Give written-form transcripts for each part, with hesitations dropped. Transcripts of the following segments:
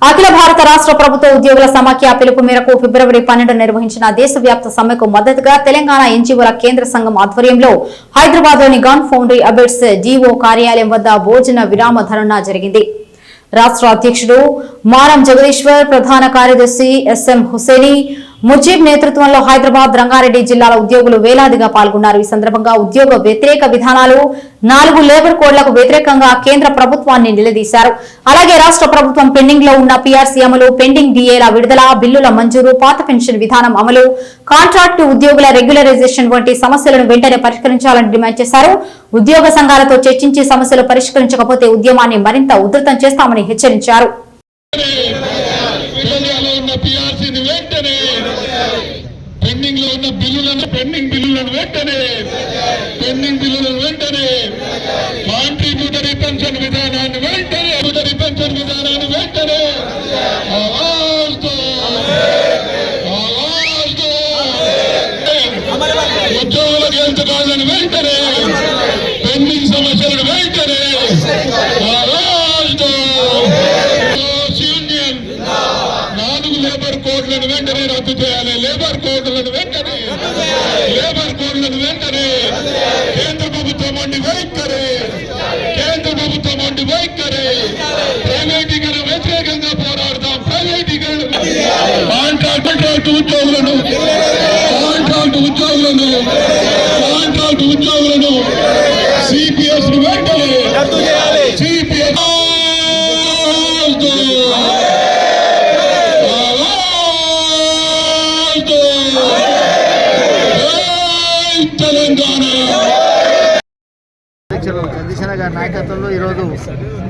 అఖిల భారత రాష్ట్ర ప్రభుత్వ ఉద్యోగుల సమాఖ్య పిలుపు మేరకు ఫిబ్రవరి 12 నిర్వహించిన దేశవ్యాప్త సమ్మెకు మద్దతుగా తెలంగాణ ఎన్జీఓల కేంద్ర సంఘం ఆధ్వర్యంలో హైదరాబాద్లోని గన్ ఫౌండరీ అబిడ్స్ జీఓ కార్యాలయం వద్ద భోజన విరామ ధర్నా జరిగింది. రాష్ట్ర అధ్యక్షుడు మారం జగదీశ్వర్, ప్రధాన కార్యదర్శి ఎస్ఎం హుసేని, ముజీబ్ నేతృత్వంలో హైదరాబాద్, రంగారెడ్డి జిల్లాల ఉద్యోగులు వేలాదిగా పాల్గొన్నారు. ఈ సందర్భంగా ఉద్యోగ వ్యతిరేక విధానాలు, 4 లేబర్ కోడ్లకు వ్యతిరేకంగా కేంద్ర ప్రభుత్వాన్ని నిలదీశారు. అలాగే రాష్ట్ర ప్రభుత్వం పెండింగ్ లో ఉన్న పీఆర్సీ అమలు, పెండింగ్ డీఏల విడుదల, బిల్లుల మంజూరు, పాత పెన్షన్ విధానం అమలు, కాంట్రాక్టు ఉద్యోగుల రెగ్యులరైజేషన్ వంటి సమస్యలను వెంటనే పరిష్కరించాలని డిమాండ్ చేశారు. ఉద్యోగ సంఘాలతో చర్చించి సమస్యలు పరిష్కరించకపోతే ఉద్యమాన్ని మరింత ఉధృతం చేస్తామని హెచ్చరించారు. పెండింగ్ బిల్లులను వెంటనే కాంట్రిబ్యూటరీ పెన్షన్ విధానాన్ని వెంటనే ఉద్యోగుల గెలుచుకోవాలని వెంటనే పెండింగ్ సమస్యలను వెంటనే యూనియన్ 4 లేబర్ కోడ్లను వెంటనే రద్దు చేయాలి. లేబర్ కోడ్లను వెంటనే కేంద్ర ప్రభుత్వం వంటి వైఖరి ప్రైవేటీకరణ వ్యతిరేకంగా పోరాడతాం. కాంట్రాక్ట్ ఉద్యోగులను సిపిఎస్ వెంటనే చంద్రశేఖర్ గారి నాయకత్వంలో ఈరోజు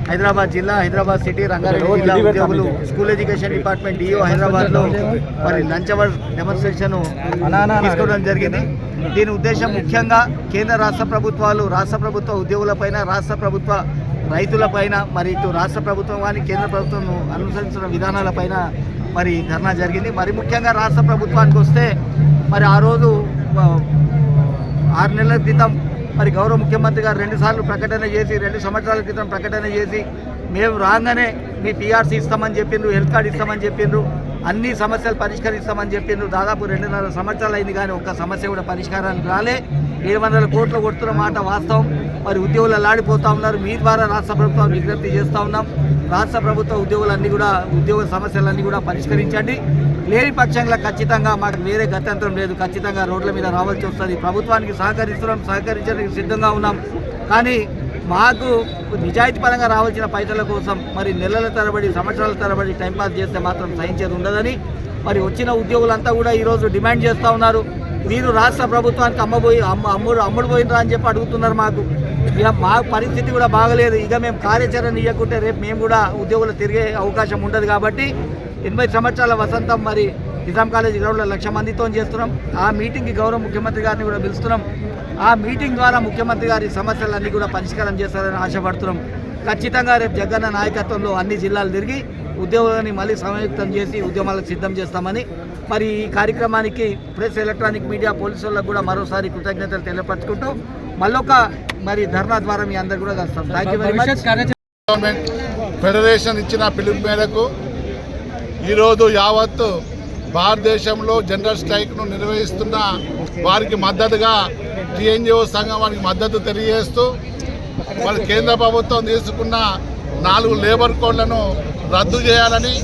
హైదరాబాద్ జిల్లా, హైదరాబాద్ సిటీ, రంగారెడ్డి జిల్లా ఉద్యోగులు స్కూల్ ఎడ్యుకేషన్ డిపార్ట్మెంట్ డిఓ హైదరాబాద్లో మరి లంచ్ అవర్ డెమోన్స్ట్రేషన్ తీసుకోవడం జరిగింది. దీని ఉద్దేశం ముఖ్యంగా కేంద్ర రాష్ట్ర ప్రభుత్వాలు రాష్ట్ర ప్రభుత్వ ఉద్యోగులపైన, రాష్ట్ర ప్రభుత్వ రైతులపైన, మరి ఇటు రాష్ట్ర ప్రభుత్వం కానీ కేంద్ర ప్రభుత్వం అనుసరించిన విధానాలపైన మరి ధర్నా జరిగింది. మరి ముఖ్యంగా రాష్ట్ర ప్రభుత్వానికి వస్తే మరి ఆ రోజు 6 నెలల క్రితం మరి గౌరవ ముఖ్యమంత్రి గారు 2 సార్లు ప్రకటన చేసి, 2 సంవత్సరాల క్రితం ప్రకటన చేసి మేము రాగానే మీ పీఆర్సీ ఇస్తామని చెప్పిండ్రు, హెల్త్ కార్డు ఇస్తామని చెప్పిండ్రు, అన్ని సమస్యలు పరిష్కరిస్తామని చెప్పిండ్రు. దాదాపు 2.5 సంవత్సరాలు అయింది కానీ ఒక్క సమస్య కూడా పరిష్కారానికి రాలే. 700 కోట్లు కొడుతున్న మాట వాస్తవం. మరి ఉద్యోగులు లాడిపోతూ ఉన్నారు. మీ ద్వారా రాష్ట్ర ప్రభుత్వం విజ్ఞప్తి చేస్తూ ఉన్నాం. రాష్ట్ర ప్రభుత్వ ఉద్యోగ సమస్యలన్నీ కూడా పరిష్కరించండి. లేని పక్షంగా ఖచ్చితంగా మాకు వేరే గత్యంతరం లేదు, ఖచ్చితంగా రోడ్ల మీద రావాల్సి వస్తుంది. ప్రభుత్వానికి సహకరించడానికి సిద్ధంగా ఉన్నాం. కానీ మాకు నిజాయితీ పరంగా రావాల్సిన పైసల కోసం మరి నెలల తరబడి, సంవత్సరాల తరబడి టైంపాస్ చేస్తే మాత్రం సహించేది ఉండదని మరి వచ్చిన ఉద్యోగులంతా కూడా ఈరోజు డిమాండ్ చేస్తూ ఉన్నారు. మీరు రాష్ట్ర ప్రభుత్వానికి అమ్ముడు పోయినరా అని చెప్పి అడుగుతున్నారు. మా పరిస్థితి కూడా బాగలేదు. ఇక మేము కార్యాచరణ ఇవ్వకుంటే రేపు మేము కూడా ఉద్యోగులు తిరిగే అవకాశం ఉండదు. కాబట్టి 80 సంవత్సరాల వసంతం మరి నిజాం కాలేజీ గ్రౌండ్లో 1,00,000 మందితో చేస్తున్నాం. ఆ మీటింగ్కి గౌరవ ముఖ్యమంత్రి గారిని కూడా పిలుస్తున్నాం. ఆ మీటింగ్ ద్వారా ముఖ్యమంత్రి గారి సమస్యలన్నీ కూడా పరిష్కారం చేస్తారని ఆశపడుతున్నాం. ఖచ్చితంగా రేపు జగన్న నాయకత్వంలో అన్ని జిల్లాలు తిరిగి ఉద్యోగులని మళ్ళీ సంయుక్తం చేసి ఉద్యమాలకు సిద్ధం చేస్తామని మరి ఈ కార్యక్రమానికి ప్రెస్, ఎలక్ట్రానిక్ మీడియా, పోలీసులకు కూడా మరోసారి కృతజ్ఞతలు తెలియపరచుకుంటూ మళ్ళొక మరి ధర్నా ద్వారా మీ అందరు కూడా కలుస్తాం. Thank you very much. Federation ఇచ్చిన పిలుపు మేరకు ఈరోజు యావత్ భారతదేశంలో జనరల్ స్ట్రైక్ను నిర్వహిస్తున్న వారికి మద్దతుగా టీఎన్జిఓ సంఘం వారికి మద్దతు తెలియజేస్తూ మరి కేంద్ర ప్రభుత్వం తీసుకున్న 4 లేబర్ కోడ్లను రద్దు చేయాలని,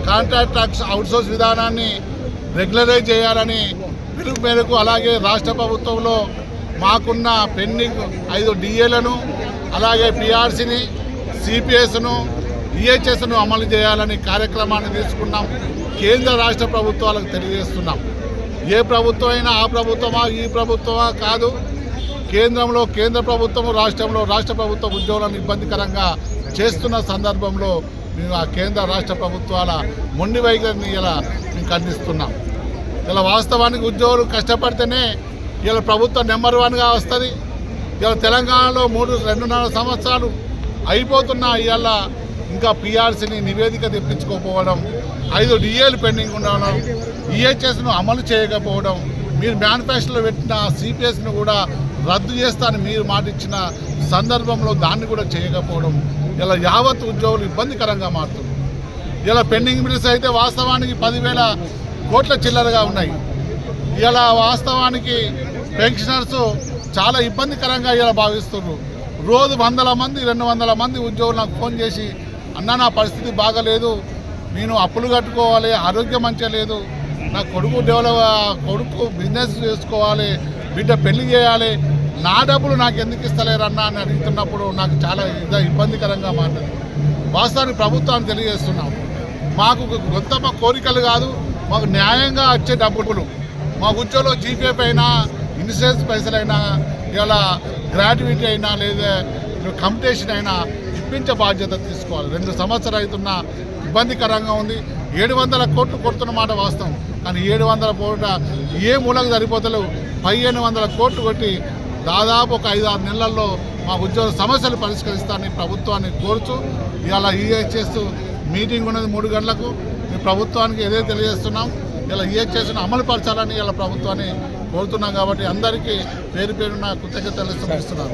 కాంట్రాక్ట్ అవుట్సోర్స్ విధానాన్ని రెగ్యులరైజ్ చేయాలని పిలుపు మేరకు, అలాగే రాష్ట్ర ప్రభుత్వంలో మాకున్న పెండింగ్ 5 డిఏలను, అలాగే పీఆర్సీని, సిపిఎస్ను, ఈహెచ్ఎస్ను అమలు చేయాలని కార్యక్రమాన్ని తీసుకున్నాం. కేంద్ర రాష్ట్ర ప్రభుత్వాలకు తెలియజేస్తున్నాం. ఏ ప్రభుత్వం అయినా ఆ ప్రభుత్వమా ఈ ప్రభుత్వమా కాదు, కేంద్రంలో కేంద్ర ప్రభుత్వము, రాష్ట్రంలో రాష్ట్ర ప్రభుత్వ ఉద్యోగులను ఇబ్బందికరంగా చేస్తున్న సందర్భంలో మేము ఆ కేంద్ర రాష్ట్ర ప్రభుత్వాల మొండి వైఖరిని ఇలా మేము ఖండిస్తున్నాం. ఇలా వాస్తవానికి ఉద్యోగులు కష్టపడితేనే ఇలా ప్రభుత్వం నెంబర్ 1గా వస్తుంది. ఇలా తెలంగాణలో 2.5 సంవత్సరాలు అయిపోతున్నా ఇవాళ ఇంకా పీఆర్సీని నివేదిక తెప్పించుకోకపోవడం, 5 డిఏలు పెండింగ్ ఉండడం, ఈహెచ్ఎస్ను అమలు చేయకపోవడం, మీరు మేనిఫెస్టోలో పెట్టిన సిపిఎస్ను కూడా రద్దు చేస్తానని మీరు మాట ఇచ్చిన సందర్భంలో దాన్ని కూడా చేయకపోవడం ఇలా యావత్ ఉద్యోగులు ఇబ్బందికరంగా మారుతుంది. ఇలా పెండింగ్ బిల్స్ అయితే వాస్తవానికి 10,000 కోట్ల చిల్లరగా ఉన్నాయి. ఇలా వాస్తవానికి పెన్షనర్స్ చాలా ఇబ్బందికరంగా ఇలా భావిస్తున్నారు. రోజు 100 మంది 200 మంది ఉద్యోగులు నాకు ఫోన్ చేసి, అన్న నా పరిస్థితి బాగలేదు, నేను అప్పులు కట్టుకోవాలి, ఆరోగ్యం మంచిగా లేదు, నా కొడుకు బిజినెస్ చేసుకోవాలి, బిడ్డ పెళ్లి చేయాలి, నా డబ్బులు నాకు ఎందుకు ఇస్తలేరన్నా అని అడుగుతున్నప్పుడు నాకు చాలా ఇబ్బందికరంగా మారింది. వాస్తవానికి ప్రభుత్వాన్ని తెలియజేస్తున్నాం, మాకు కొత్త కోరికలు కాదు, మాకు న్యాయంగా వచ్చే డబ్బులు, మా ఉద్యోగంలో జీపీఎఫ్ అయినా ఇన్సూరెన్స్ పైసలైనా ఇలా గ్రాట్యుటీ అయినా లేదా కంపిటీషన్ అయినా ఇప్పించే బాధ్యత తీసుకోవాలి. 2 సంవత్సరాలు అవుతున్న ఇబ్బందికరంగా ఉంది. 700 కోట్లు కొడుతున్న మాట వాస్తవం, కానీ 700 కోట్ల ఏ మూలకు సరిపోతలేవు. 1500 కోట్లు కొట్టి దాదాపు ఒక 5-6 నెలల్లో మా ఉద్యోగ సమస్యలు పరిష్కరిస్తానని ప్రభుత్వాన్ని కోరుచు ఇలా ఈహెచ్ఎస్ మీటింగ్ ఉన్నది 3 గంటలకు. ఈ ప్రభుత్వానికి ఏదైతే తెలియజేస్తున్నాం, ఇలా ఈహెచ్ఎస్ను అమలు పరచాలని ఇలా ప్రభుత్వాన్ని కోరుతున్నాం. కాబట్టి అందరికీ పేరు పేరున కృతజ్ఞతలు తెలుస్తున్నాను.